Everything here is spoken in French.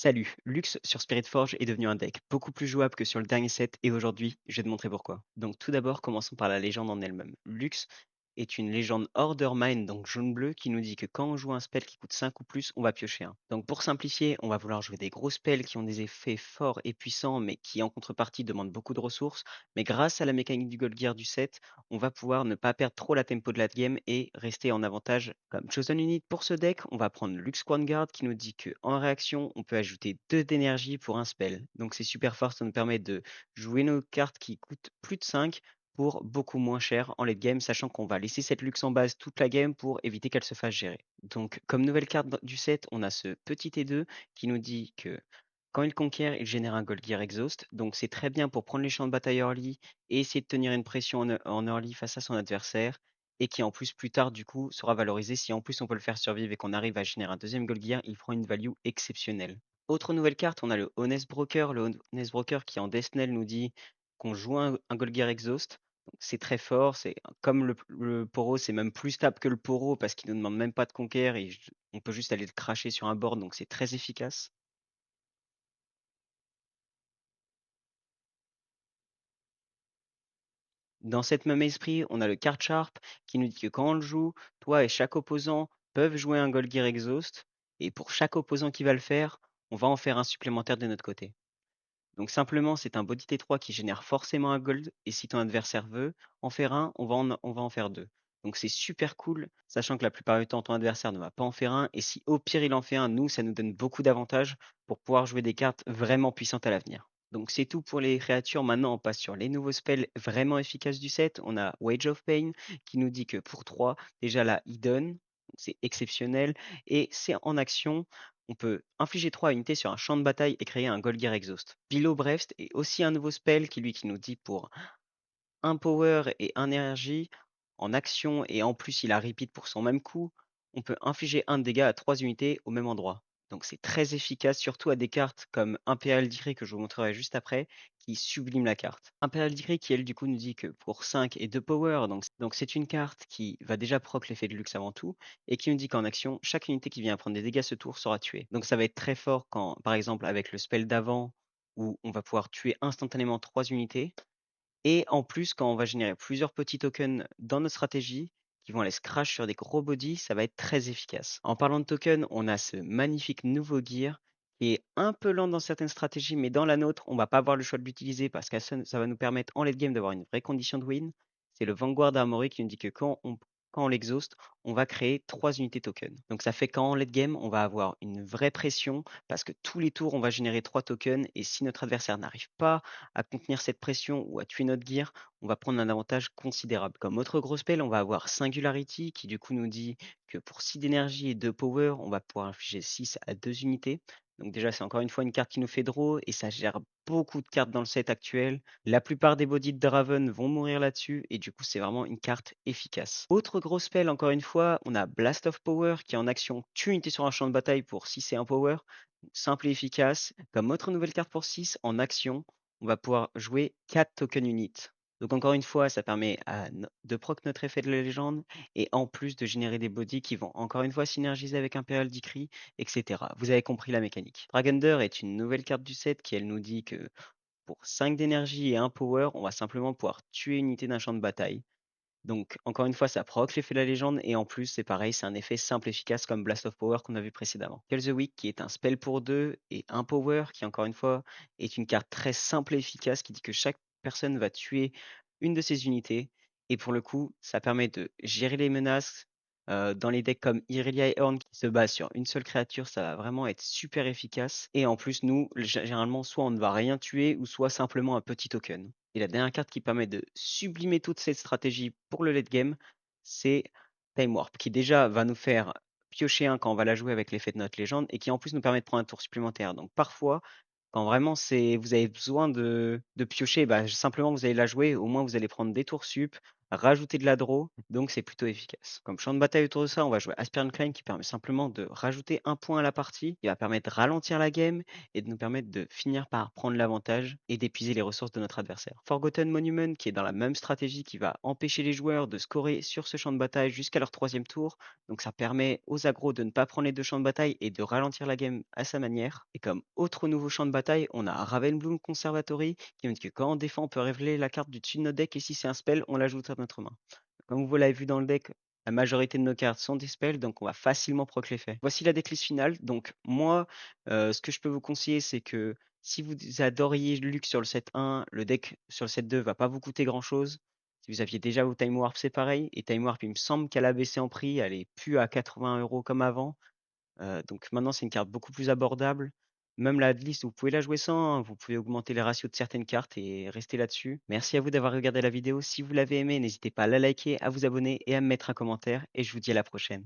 Salut, Lux sur Spiritforge est devenu un deck beaucoup plus jouable que sur le dernier set et aujourd'hui, je vais te montrer pourquoi. Donc tout d'abord, commençons par la légende en elle-même. Lux est une légende Order Mine, donc jaune-bleu, qui nous dit que quand on joue un spell qui coûte 5 ou plus, on va piocher un. Donc pour simplifier, on va vouloir jouer des gros spells qui ont des effets forts et puissants, mais qui en contrepartie demandent beaucoup de ressources. Mais grâce à la mécanique du Gold Gear du set, on va pouvoir ne pas perdre trop la tempo de la game et rester en avantage. Comme Chosen Unit pour ce deck, on va prendre Lux Guard qui nous dit que en réaction, on peut ajouter 2 d'énergie pour un spell. Donc c'est super fort, ça nous permet de jouer nos cartes qui coûtent plus de 5 pour beaucoup moins cher en late game, sachant qu'on va laisser cette Lux en base toute la game pour éviter qu'elle se fasse gérer. Donc comme nouvelle carte du set, on a ce petit T2 qui nous dit que quand il conquiert, il génère un Gold Gear Exhaust. Donc c'est très bien pour prendre les champs de bataille early et essayer de tenir une pression en early face à son adversaire et qui en plus plus tard du coup sera valorisé. Si en plus on peut le faire survivre et qu'on arrive à générer un deuxième Gold Gear, il prend une value exceptionnelle. Autre nouvelle carte, on a le Honest Broker. Le Honest Broker qui en Death-Knell nous dit qu'on joue un Gold Gear Exhaust. Donc, c'est très fort, c'est comme le Poro, c'est même plus stable que le Poro parce qu'il ne nous demande même pas de conquérir et on peut juste aller le cracher sur un board, donc c'est très efficace. Dans cette même esprit, on a le card Sharp qui nous dit que quand on le joue, toi et chaque opposant peuvent jouer un Gold Gear Exhaust, et pour chaque opposant qui va le faire, on va en faire un supplémentaire de notre côté. Donc simplement, c'est un body T3 qui génère forcément un gold, et si ton adversaire veut en faire un, on va en faire deux. Donc c'est super cool, sachant que la plupart du temps, ton adversaire ne va pas en faire un, et si au pire il en fait un, nous, ça nous donne beaucoup d'avantages pour pouvoir jouer des cartes vraiment puissantes à l'avenir. Donc c'est tout pour les créatures. Maintenant, on passe sur les nouveaux spells vraiment efficaces du set. On a Wage of Pain qui nous dit que pour 3, déjà la Hidden, c'est exceptionnel, et c'est en action. On peut infliger 3 unités sur un champ de bataille et créer un Golgir Exhaust. Below Breast est aussi un nouveau spell qui nous dit pour un power et un énergie en action et en plus il a repeat pour son même coup, on peut infliger un dégât à 3 unités au même endroit. Donc c'est très efficace, surtout à des cartes comme Imperial Decree que je vous montrerai juste après, qui sublime la carte. Imperial Decree qui elle du coup nous dit que pour 5 et 2 power, donc c'est une carte qui va déjà proc l'effet de luxe avant tout, et qui nous dit qu'en action, chaque unité qui vient prendre des dégâts ce tour sera tuée. Donc ça va être très fort quand, par exemple avec le spell d'avant, où on va pouvoir tuer instantanément 3 unités, et en plus, quand on va générer plusieurs petits tokens dans notre stratégie, qui vont aller se crash sur des gros bodies, ça va être très efficace. En parlant de tokens, on a ce magnifique nouveau gear qui est un peu lent dans certaines stratégies, mais dans la nôtre, on va pas avoir le choix de l'utiliser parce que ça va nous permettre en late game d'avoir une vraie condition de win. C'est le Vanguard Armory qui nous dit que quand on l'exhaust, on va créer 3 unités tokens. Donc ça fait qu'en late game, on va avoir une vraie pression parce que tous les tours, on va générer 3 tokens et si notre adversaire n'arrive pas à contenir cette pression ou à tuer notre gear, on va prendre un avantage considérable. Comme autre gros spell, on va avoir Singularity qui du coup nous dit que pour 6 d'énergie et 2 power, on va pouvoir infliger 6 à 2 unités. Donc déjà, c'est encore une fois une carte qui nous fait draw et ça gère beaucoup de cartes dans le set actuel. La plupart des bodies de Draven vont mourir là-dessus et du coup, c'est vraiment une carte efficace. Autre gros spell, encore une fois, on a Blast of Power qui en action tue une unité sur un champ de bataille pour 6 et 1 power. Simple et efficace. Comme autre nouvelle carte pour 6, en action, on va pouvoir jouer 4 token units. Donc encore une fois, ça permet de proc notre effet de la légende et en plus de générer des bodies qui vont encore une fois synergiser avec Imperial Decree, etc. Vous avez compris la mécanique. Dragonder est une nouvelle carte du set qui elle nous dit que pour 5 d'énergie et 1 power, on va simplement pouvoir tuer une unité d'un champ de bataille. Donc, encore une fois, ça proc l'effet de la légende, et en plus, c'est pareil, c'est un effet simple et efficace comme Blast of Power qu'on a vu précédemment. Kill the Weak, qui est un spell pour 2 et un power, qui encore une fois est une carte très simple et efficace qui dit que chaque personne va tuer une de ses unités, et pour le coup, ça permet de gérer les menaces. Dans les decks comme Irelia et Horn qui se basent sur une seule créature, ça va vraiment être super efficace. Et en plus, nous, généralement, soit on ne va rien tuer, ou soit simplement un petit token. Et la dernière carte qui permet de sublimer toute cette stratégie pour le late game, c'est Time Warp, qui déjà va nous faire piocher un quand on va la jouer avec l'effet de notre légende, et qui en plus nous permet de prendre un tour supplémentaire. Donc parfois, quand vraiment vous avez besoin de piocher, bah, simplement vous allez la jouer, au moins vous allez prendre des tours sup, rajouter de la draw, donc c'est plutôt efficace. Comme champ de bataille autour de ça, on va jouer Aspirant Climb qui permet simplement de rajouter un point à la partie, qui va permettre de ralentir la game et de nous permettre de finir par prendre l'avantage et d'épuiser les ressources de notre adversaire. Forgotten Monument qui est dans la même stratégie qui va empêcher les joueurs de scorer sur ce champ de bataille jusqu'à leur troisième tour, donc ça permet aux agros de ne pas prendre les deux champs de bataille et de ralentir la game à sa manière. Et comme autre nouveau champ de bataille, on a Ravenbloom Conservatory qui nous dit que quand on défend, on peut révéler la carte du dessus de notre deck et si c'est un spell, on l'ajoute à notre main. Comme vous l'avez vu dans le deck, la majorité de nos cartes sont des spells, donc on va facilement proc l'effet. Voici la decklist finale. Donc moi, ce que je peux vous conseiller, c'est que si vous adoriez Lux sur le set 1, le deck sur le set 2 va pas vous coûter grand-chose. Si vous aviez déjà vos Time Warp, c'est pareil. Et Time Warp, il me semble qu'elle a baissé en prix, elle est plus à 80 € comme avant. Donc maintenant, c'est une carte beaucoup plus abordable. Même la liste, vous pouvez la jouer sans, hein, vous pouvez augmenter les ratios de certaines cartes et rester là-dessus. Merci à vous d'avoir regardé la vidéo. Si vous l'avez aimé, n'hésitez pas à la liker, à vous abonner et à me mettre un commentaire. Et je vous dis à la prochaine.